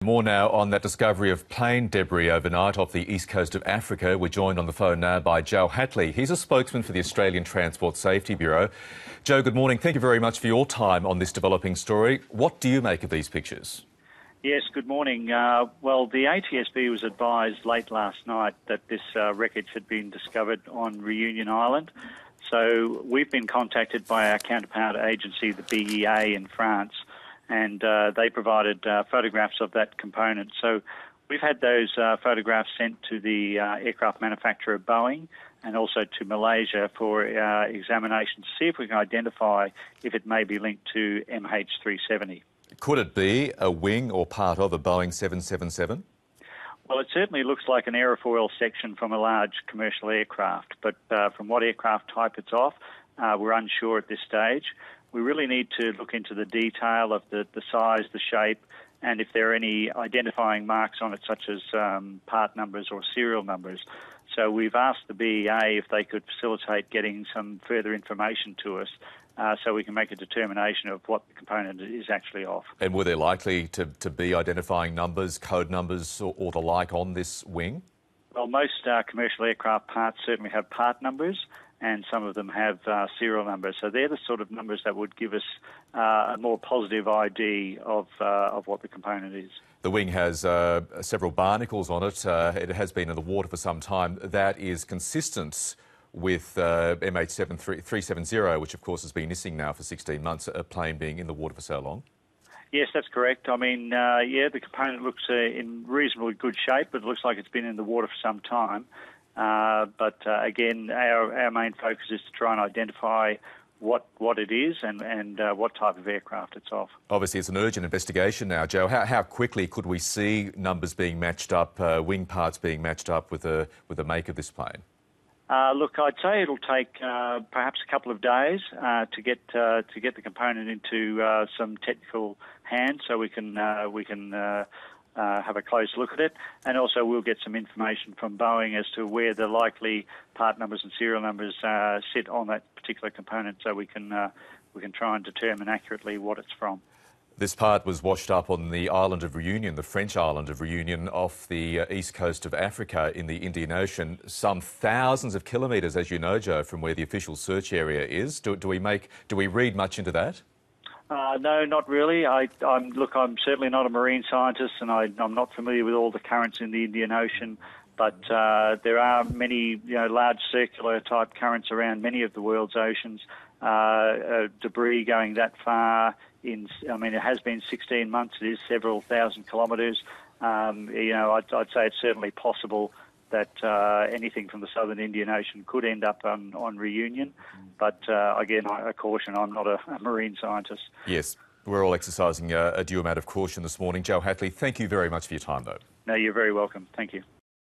More now on that discovery of plane debris overnight off the east coast of Africa. We're joined on the phone now by Joe Hatley. He's a spokesman for the Australian Transport Safety Bureau. Joe, good morning. Thank you very much for your time on this developing story. What do you make of these pictures? Yes, good morning. Well, the ATSB was advised late last night that this wreckage had been discovered on Reunion Island. So we've been contacted by our counterpart agency, the BEA in France, and they provided photographs of that component. So we've had those photographs sent to the aircraft manufacturer Boeing and also to Malaysia for examination to see if we can identify if it may be linked to MH370. Could it be a wing or part of a Boeing 777? Well, it certainly looks like an aerofoil section from a large commercial aircraft, but from what aircraft type it's off, we're unsure at this stage. We really need to look into the detail of the size, the shape, and if there are any identifying marks on it, such as part numbers or serial numbers. So we've asked the BEA if they could facilitate getting some further information to us so we can make a determination of what the component is actually of. And were there likely to be identifying numbers, code numbers or the like on this wing? Well, most commercial aircraft parts certainly have part numbers, and some of them have serial numbers. So they're the sort of numbers that would give us a more positive ID of what the component is. The wing has several barnacles on it. It has been in the water for some time. That is consistent with MH370, which of course has been missing now for 16 months, a plane being in the water for so long. Yes, that's correct. I mean, yeah, the component looks in reasonably good shape, but it looks like it's been in the water for some time. But again, our main focus is to try and identify what it is and what type of aircraft it's off. Obviously, it's an urgent investigation now, Joe. How quickly could we see numbers being matched up, wing parts being matched up with the make of this plane? Look, I'd say it'll take perhaps a couple of days to get the component into some technical hands, so we can have a close look at it, and also we'll get some information from Boeing as to where the likely part numbers and serial numbers sit on that particular component, so we can try and determine accurately what it's from. This part was washed up on the island of Reunion, the French island of Reunion, off the east coast of Africa in the Indian Ocean, some thousands of kilometres, as you know, Joe, from where the official search area is. Do we read much into that? No, not really. I'm certainly not a marine scientist, and I'm not familiar with all the currents in the Indian Ocean. But there are many, large circular type currents around many of the world's oceans. Debris going that far it has been 16 months. It is several thousand kilometres. I'd say it's certainly possible that anything from the southern Indian Ocean could end up on Reunion. But again, I caution, I'm not a marine scientist. Yes, we're all exercising a due amount of caution this morning. Joe Hatley, thank you very much for your time, though. No, you're very welcome. Thank you.